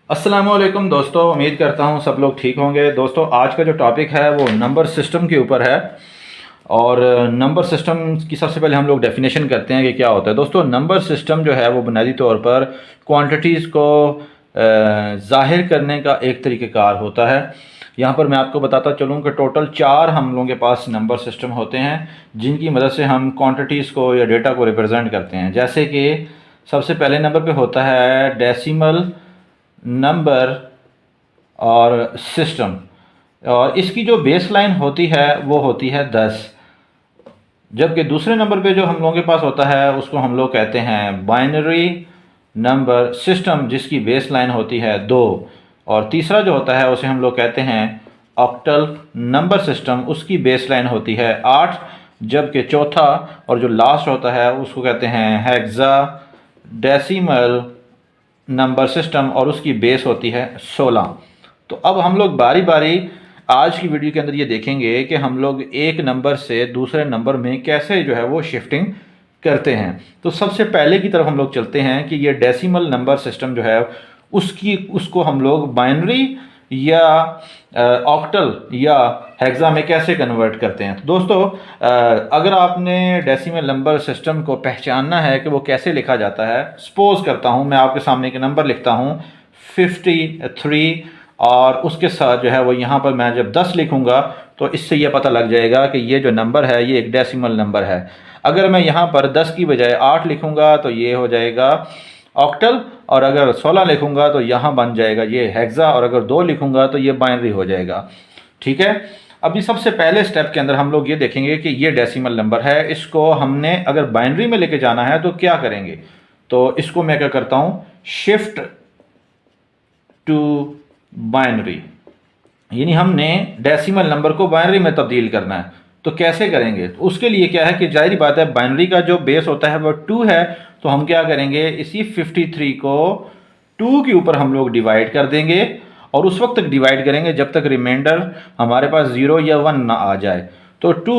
अस्सलाम वालेकुम दोस्तों, उम्मीद करता हूँ सब लोग ठीक होंगे। दोस्तों, आज का जो टॉपिक है वो नंबर सिस्टम के ऊपर है। और नंबर सिस्टम की सबसे पहले हम लोग डेफिनेशन करते हैं कि क्या होता है। दोस्तों, नंबर सिस्टम जो है वो बुनियादी तौर पर क्वांटिटीज़ को ज़ाहिर करने का एक तरीक़ेकार होता है। यहाँ पर मैं आपको बताता चलूँ कि टोटल 4 हम लोगों के पास नंबर सिस्टम होते हैं जिनकी मदद से हम क्वांटिटीज़ को या डेटा को रिप्रेजेंट करते हैं। जैसे कि सबसे पहले नंबर पे होता है डेसिमल नंबर और सिस्टम, और इसकी जो बेस लाइन होती है वो होती है 10। जबकि दूसरे नंबर पे जो हम लोगों के पास होता है उसको हम लोग कहते हैं बाइनरी नंबर सिस्टम, जिसकी बेस लाइन होती है 2। और तीसरा जो होता है उसे हम लोग कहते हैं ऑक्टल नंबर सिस्टम, उसकी बेस लाइन होती है 8। जबकि चौथा और जो लास्ट होता है उसको कहते हैं हेक्सा डेसिमल नंबर सिस्टम, और उसकी बेस होती है 16। तो अब हम लोग बारी बारी आज की वीडियो के अंदर ये देखेंगे कि हम लोग एक नंबर से दूसरे नंबर में कैसे जो है वो शिफ्टिंग करते हैं। तो सबसे पहले की तरफ हम लोग चलते हैं कि ये डेसिमल नंबर सिस्टम जो है उसको हम लोग बाइनरी या ऑक्टल या हेक्सा में कैसे कन्वर्ट करते हैं। तो दोस्तों, अगर आपने डेसिमल नंबर सिस्टम को पहचानना है कि वो कैसे लिखा जाता है, सपोज करता हूँ मैं आपके सामने एक नंबर लिखता हूँ 53, और उसके साथ जो है वो यहाँ पर मैं जब 10 लिखूँगा तो इससे ये पता लग जाएगा कि ये जो नंबर है ये एक डेसिमल नंबर है। अगर मैं यहाँ पर 10 की बजाय 8 लिखूँगा तो ये हो जाएगा ऑक्टल, और अगर 16 लिखूँगा तो यहाँ बन जाएगा ये हेक्सा, और अगर 2 लिखूँगा तो ये बाइनरी हो जाएगा। ठीक है। अभी सबसे पहले स्टेप के अंदर हम लोग ये देखेंगे कि ये डेसिमल नंबर है, इसको हमने अगर बाइनरी में लेके जाना है तो क्या करेंगे। तो इसको मैं क्या करता हूँ, शिफ्ट टू बाइनरी, यानी हमने डेसिमल नंबर को बाइनरी में तब्दील करना है। तो कैसे करेंगे, तो उसके लिए क्या है कि जाहिर बात है बाइनरी का जो बेस होता है वो 2 है। तो हम क्या करेंगे, इसी 53 को 2 के ऊपर हम लोग डिवाइड कर देंगे, और उस वक्त तक डिवाइड करेंगे जब तक रिमाइंडर हमारे पास 0 या 1 ना आ जाए। तो 2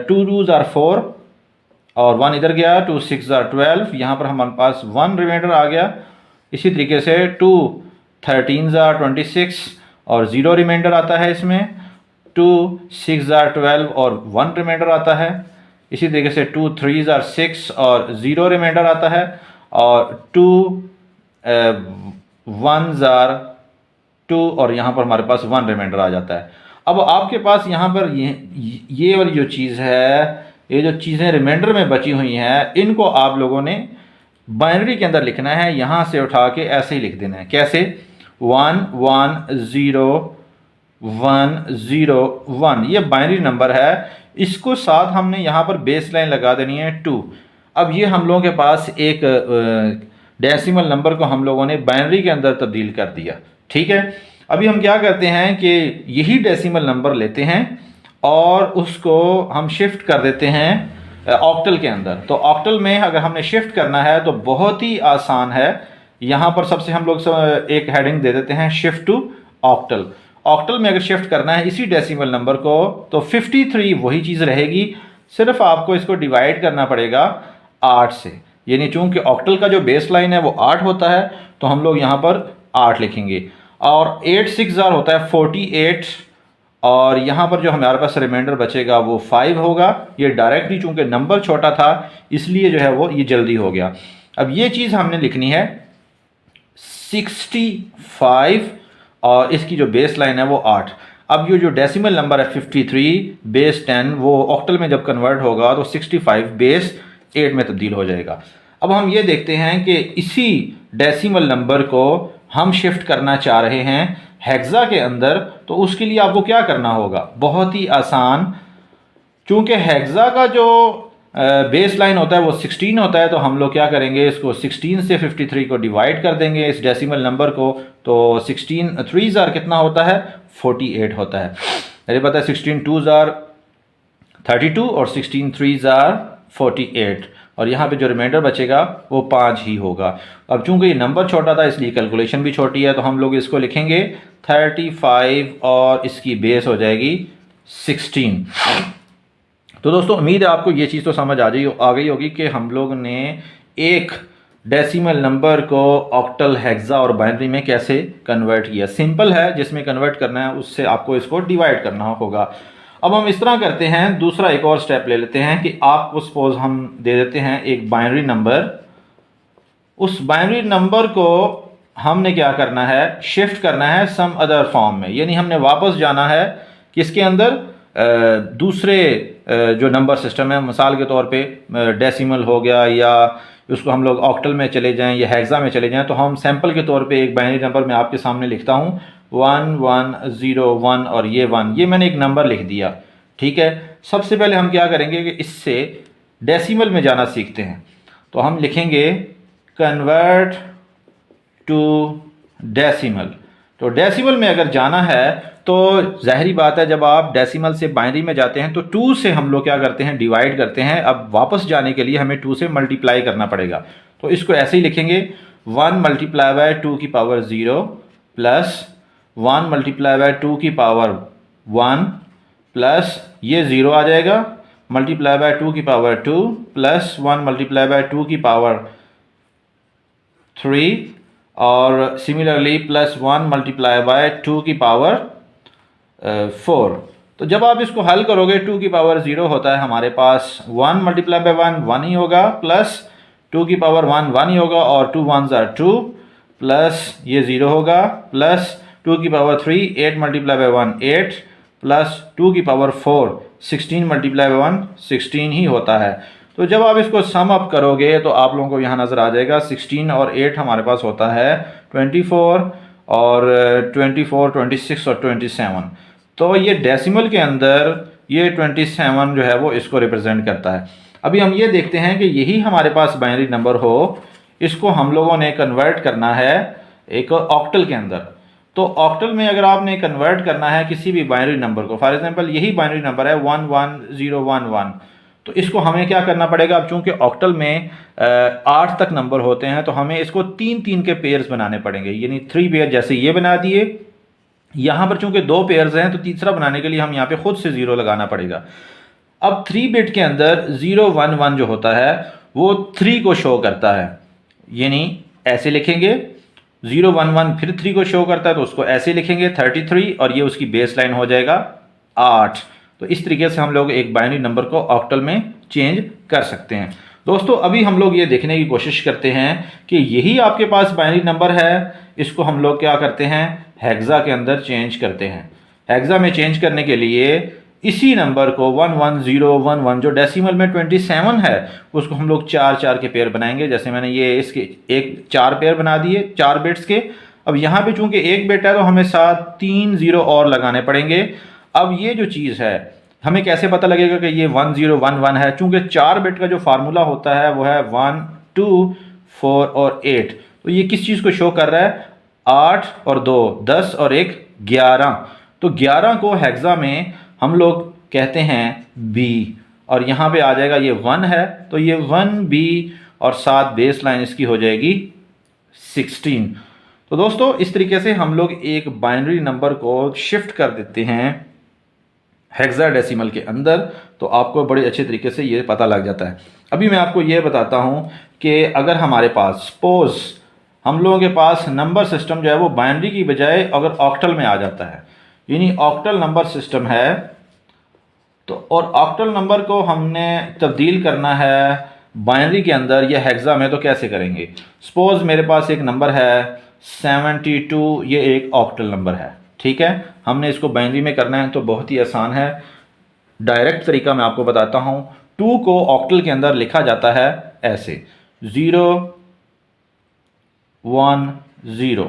2s are 4, और 1 इधर गया, 2 6 are 12, यहाँ पर हमारे पास 1 रिमाइंडर आ गया। इसी तरीके से 2 13s are 26, और 0 रिमाइंडर आता है इसमें। 2 6 are 12 और 1 रिमाइंडर आता है। इसी तरीके से 2 3s are 6 और 0 रिमाइंडर आता है, और 2 1s are 2, और यहाँ पर हमारे पास 1 रिमाइंडर आ जाता है। अब आपके पास यहाँ पर ये वाली जो चीज़ है, ये जो चीज़ें रिमाइंडर में बची हुई हैं, इनको आप लोगों ने बाइनरी के अंदर लिखना है। यहाँ से उठा के ऐसे ही लिख देना है। कैसे, 1 1 0 1 0 1, ये बाइनरी नंबर है। इसको साथ हमने यहाँ पर बेस लाइन लगा देनी है 2। अब ये हम लोगों के पास एक डेसिमल नंबर को हम लोगों ने बाइनरी के अंदर तब्दील कर दिया। ठीक है। अभी हम क्या करते हैं कि यही डेसिमल नंबर लेते हैं और उसको हम शिफ्ट कर देते हैं ऑक्टल के अंदर। तो ऑक्टल में अगर हमने शिफ्ट करना है तो बहुत ही आसान है। यहाँ पर सबसे हम लोग एक हेडिंग दे देते हैं, शिफ्ट टू ऑक्टल। ऑक्टल में अगर शिफ्ट करना है इसी डेसिमल नंबर को तो 53 वही चीज़ रहेगी, सिर्फ आपको इसको डिवाइड करना पड़ेगा 8 से। यानी चूंकि ऑक्टल का जो बेस लाइन है वो 8 होता है, तो हम लोग यहाँ पर 8 लिखेंगे। और 8 6 होता है 48, और यहाँ पर जो हमारे पास रिमाइंडर बचेगा वो 5 होगा। ये डायरेक्टली चूंकि नंबर छोटा था इसलिए जो है वो ये जल्दी हो गया। अब ये चीज़ हमने लिखनी है 65, और इसकी जो बेस लाइन है वो 8। अब ये जो डेसिमल नंबर है 53 बेस 10, वो ऑक्टल में जब कन्वर्ट होगा तो 65 बेस 8 में तब्दील हो जाएगा। अब हम ये देखते हैं कि इसी डेसिमल नंबर को हम शिफ्ट करना चाह रहे हैं हेक्सा के अंदर। तो उसके लिए आपको क्या करना होगा, बहुत ही आसान। चूंकि हेक्सा का जो बेस लाइन होता है वो 16 होता है, तो हम लोग क्या करेंगे, इसको 16 से 53 को डिवाइड कर देंगे इस डेसिमल नंबर को। तो 16 3s are कितना होता है, 48 होता है। अरे पता है 16 2s are 32 और 16 3s are 48, और यहाँ पे जो रिमाइंडर बचेगा वो 5 ही होगा। अब चूंकि ये नंबर छोटा था इसलिए कैलकुलेशन भी छोटी है, तो हम लोग इसको लिखेंगे 35 और इसकी बेस हो जाएगी 16। तो दोस्तों, उम्मीद है आपको ये चीज़ तो समझ आ गई होगी कि हम लोग ने एक डेसिमल नंबर को ऑक्टल, हेक्सा और बाइनरी में कैसे कन्वर्ट किया। सिंपल है, जिसमें कन्वर्ट करना है उससे आपको इसको डिवाइड करना होगा। अब हम इस तरह करते हैं, दूसरा एक और स्टेप ले लेते हैं कि आपको सपोज हम दे देते हैं एक बाइनरी नंबर। उस बाइनरी नंबर को हमने क्या करना है, शिफ्ट करना है सम अदर फॉर्म में, यानी हमने वापस जाना है किसके अंदर, दूसरे जो नंबर सिस्टम है, मिसाल के तौर पे डेसिमल हो गया, या उसको हम लोग ऑक्टल में चले जाएं या हेक्सा में चले जाएं। तो हम सैंपल के तौर पे एक बाइनरी नंबर मैं आपके सामने लिखता हूँ 1101 और ये 1, ये मैंने एक नंबर लिख दिया। ठीक है, सबसे पहले हम क्या करेंगे कि इससे डेसिमल में जाना सीखते हैं। तो हम लिखेंगे कन्वर्ट टू डेसिमल। तो डेसिमल में अगर जाना है तो ज़ाहिरी बात है, जब आप डेसिमल से बाइनरी में जाते हैं तो 2 से हम लोग क्या करते हैं, डिवाइड करते हैं। अब वापस जाने के लिए हमें 2 से मल्टीप्लाई करना पड़ेगा। तो इसको ऐसे ही लिखेंगे 1 मल्टीप्लाई बाय 2 की पावर 0 प्लस 1 मल्टीप्लाई बाय 2 की पावर 1 प्लस ये 0 आ जाएगा, मल्टीप्लाई बाय 2 की पावर 2 प्लस 1 मल्टीप्लाई बाय 2 की पावर 3 और सिमिलरली प्लस 1 मल्टीप्लाई बाय 2 की पावर 4। तो जब आप इसको हल करोगे 2 की पावर 0 होता है हमारे पास, 1 मल्टीप्लाई बाय 1 1 ही होगा, प्लस 2 की पावर 1 1 ही होगा, और 2 1s are 2 प्लस ये 0 होगा, प्लस 2 की पावर 3 8 मल्टीप्लाई बाय 1 8 प्लस 2 की पावर 4 16 मल्टीप्लाई बाय 1 16 ही होता है। तो जब आप इसको सम अप करोगे तो आप लोगों को यहाँ नज़र आ जाएगा 16 और 8 हमारे पास होता है 24 और 24 26 और 27। तो ये डेसिमल के अंदर ये 27 जो है वो इसको रिप्रेजेंट करता है। अभी हम ये देखते हैं कि यही हमारे पास बाइनरी नंबर हो, इसको हम लोगों ने कन्वर्ट करना है एक ऑक्टल के अंदर। तो ऑक्टल में अगर आपने कन्वर्ट करना है किसी भी बाइनरी नंबर को, फॉर एग्जांपल यही बाइनरी नंबर है 11011, तो इसको हमें क्या करना पड़ेगा। अब चूंकि ऑक्टल में 8 तक नंबर होते हैं तो हमें इसको 3-3 के पेयर्स बनाने पड़ेंगे, यानी 3 पेयर जैसे ये बना दिए। यहाँ पर चूंकि 2 पेयर्स हैं तो तीसरा बनाने के लिए हम यहाँ पे खुद से 0 लगाना पड़ेगा। अब 3 बिट के अंदर 011 जो होता है वो 3 को शो करता है, यानी ऐसे लिखेंगे 011 फिर 3 को शो करता है तो उसको ऐसे लिखेंगे 33 और ये उसकी बेस लाइन हो जाएगा 8। तो इस तरीके से हम लोग एक बाइनरी नंबर को ऑक्टल में चेंज कर सकते हैं। दोस्तों अभी हम लोग ये देखने की कोशिश करते हैं कि यही आपके पास बाइनरी नंबर है, इसको हम लोग क्या करते हैं, हेक्सा के अंदर चेंज करते हैं। हेक्सा में चेंज करने के लिए इसी नंबर को 11011 जो डेसिमल में 27 है उसको हम लोग 4-4 के पेयर बनाएंगे। जैसे मैंने ये इसके एक 4 पेयर बना दिए 4 बिट्स के। अब यहाँ पे चूंकि 1 बिट है तो हमें साथ 3 0 और लगाने पड़ेंगे। अब ये जो चीज़ है हमें कैसे पता लगेगा कि ये 1011 है, चूंकि 4 बिट का जो फार्मूला होता है वो है 1 2 4 और 8। तो ये किस चीज़ को शो कर रहा है, 8 और 2 10 और 1 11। तो 11 को हेक्सा में हम लोग कहते हैं B, और यहाँ पे आ जाएगा ये 1 है तो ये 1B और साथ बेस लाइन इसकी हो जाएगी 16। तो दोस्तों इस तरीके से हम लोग एक बाइनरी नंबर को शिफ्ट कर देते हैं हेक्साडेसिमल के अंदर, तो आपको बड़े अच्छे तरीके से ये पता लग जाता है। अभी मैं आपको ये बताता हूँ कि अगर हमारे पास सपोज हम लोगों के पास नंबर सिस्टम जो है वो बाइनरी की बजाय अगर ऑक्टल में आ जाता है, यानी ऑक्टल नंबर सिस्टम है, तो और ऑक्टल नंबर को हमने तब्दील करना है बाइनरी के अंदर या हेक्सा में, तो कैसे करेंगे। सपोज मेरे पास एक नंबर है 72, ये एक ऑक्टल नंबर है, ठीक है। हमने इसको बाइनरी में करना है तो बहुत ही आसान है, डायरेक्ट तरीका मैं आपको बताता हूँ। 2 को ऑक्टल के अंदर लिखा जाता है ऐसे 0 1 0,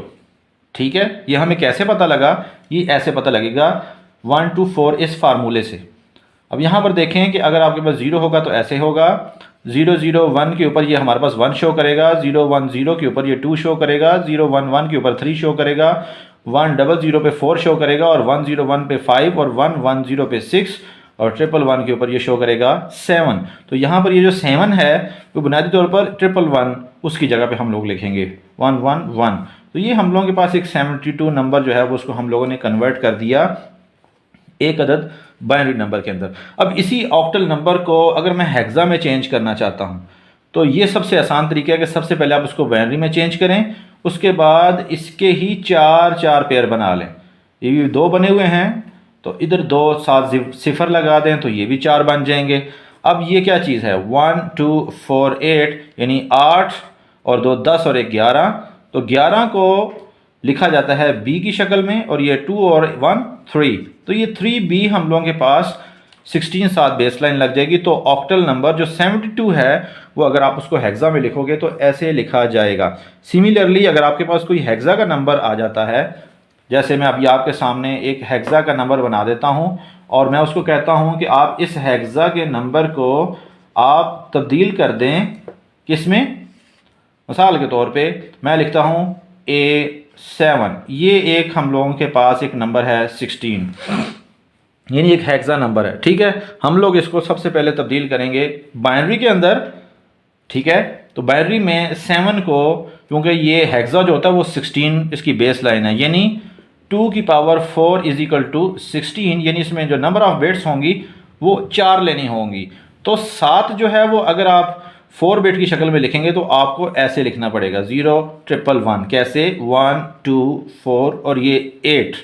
ठीक है। ये हमें कैसे पता लगा, ये ऐसे पता लगेगा 1 2 4 इस फार्मूले से। अब यहाँ पर देखें कि अगर आपके पास 0 होगा तो ऐसे होगा, 0 0 1 के ऊपर ये हमारे पास 1 शो करेगा, 0 1 0 के ऊपर ये 2 शो करेगा, 0 1 1 के ऊपर 3 शो करेगा, 1 0 0 पे 4 शो करेगा, और 1 0 1 पे 5, और 1 1 0 पे 6, और 1 1 1 के ऊपर ये शो करेगा 7। तो यहाँ पर ये जो 7 है वो बुनियादी तौर पर 1 1 1 उसकी जगह पे हम लोग लिखेंगे 1 1 1। तो ये हम लोगों के पास एक 72 नंबर जो है वो उसको हम लोगों ने कन्वर्ट कर दिया एक अदद बाइनरी नंबर के अंदर। अब इसी ऑक्टल नंबर को अगर मैं हेक्सा में चेंज करना चाहता हूँ तो ये सबसे आसान तरीका है कि सबसे पहले आप उसको बाइनरी में चेंज करें, उसके बाद इसके ही चार चार पेयर बना लें। ये भी 2 बने हुए हैं तो इधर 2 साथ सिफर लगा दें तो ये भी 4 बन जाएंगे। अब ये क्या चीज़ है, 1 2 4 8 यानी 8 और 2 10 और 1 11। तो 11 को लिखा जाता है b की शक्ल में और ये 2 और 1 3। तो ये 3b हम लोगों के पास 16 साथ बेस लाइन लग जाएगी। तो ऑक्टल नंबर जो 72 है वो अगर आप उसको हेक्सा में लिखोगे तो ऐसे लिखा जाएगा। सिमिलरली अगर आपके पास कोई हेक्सा का नंबर आ जाता है, जैसे मैं अभी आपके सामने एक हेक्सा का नंबर बना देता हूं और मैं उसको कहता हूं कि आप इस हेक्सा के नंबर को आप तब्दील कर दें किस में, मिसाल के तौर पे मैं लिखता हूं A7। ये एक हम लोगों के पास एक नंबर है 16, यानी एक हेक्सा नंबर है। ठीक है, हम लोग इसको सबसे पहले तब्दील करेंगे बाइनरी के अंदर। ठीक है, तो बाइनरी में 7 को, क्योंकि ये हेक्सा जो होता है वो 16 इसकी बेस लाइन है, यानी 2 की पावर 4 इज इक्वल टू 16, यानी इसमें जो नंबर ऑफ बिट्स होंगी वो 4 लेनी होंगी। तो 7 जो है वो अगर आप 4 बिट की शक्ल में लिखेंगे तो आपको ऐसे लिखना पड़ेगा 0 1 1 1। कैसे, 1 2 4 और ये 8।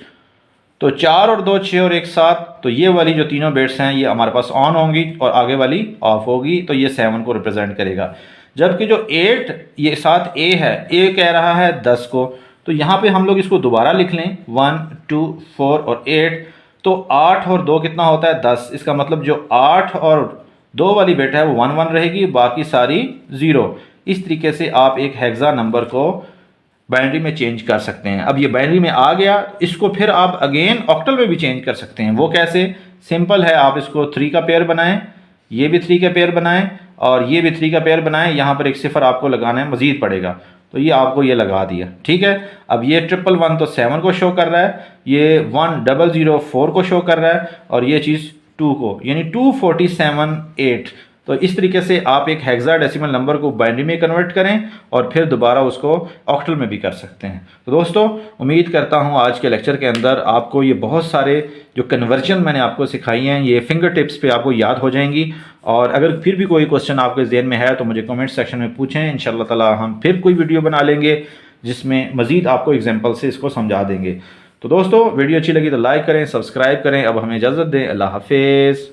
तो 4 और 2 6 और 1 7। तो ये वाली जो तीनों बिट्स हैं ये हमारे पास ऑन होंगी और आगे वाली ऑफ होगी, तो ये 7 को रिप्रेजेंट करेगा। जबकि जो 8 ये साथ ए है, ए कह रहा है 10 को, तो यहाँ पे हम लोग इसको दोबारा लिख लें 1 2 4 और 8। तो 8 और 2 कितना होता है 10। इसका मतलब जो 8 और 2 वाली बिट है वो 1 1 रहेगी, बाकी सारी 0। इस तरीके से आप एक हेक्सा नंबर को बाइनरी में चेंज कर सकते हैं। अब ये बाइनरी में आ गया, इसको फिर आप अगेन ऑक्टल में भी चेंज कर सकते हैं। वो कैसे, सिंपल है, आप इसको 3 का पेयर बनाएं, ये भी 3 का पेयर बनाएं और ये भी 3 का पेयर बनाएं। यहाँ पर एक सिफर आपको लगाना है, मजीद पड़ेगा, तो ये आपको ये लगा दिया। ठीक है, अब ये 111 तो 7 को शो कर रहा है, ये 1004 को शो कर रहा है और ये चीज़ 2 को, यानी 247 8। तो इस तरीके से आप एक हेक्साडेसिमल नंबर को बाइनरी में कन्वर्ट करें और फिर दोबारा उसको ऑक्टल में भी कर सकते हैं। तो दोस्तों, उम्मीद करता हूँ आज के लेक्चर के अंदर आपको ये बहुत सारे जो कन्वर्जन मैंने आपको सिखाई हैं ये फिंगर टिप्स पे आपको याद हो जाएंगी। और अगर फिर भी कोई क्वेश्चन आपके ज़हन में है तो मुझे कमेंट सेक्शन में पूछें, इंशाअल्लाह ताला हम फिर कोई वीडियो बना लेंगे जिसमें मज़ीद आपको एग्जाम्पल से इसको समझा देंगे। तो दोस्तों, वीडियो अच्छी लगी तो लाइक करें, सब्सक्राइब करें। अब हमें इजाज़त दें, अल्लाह हाफिज़।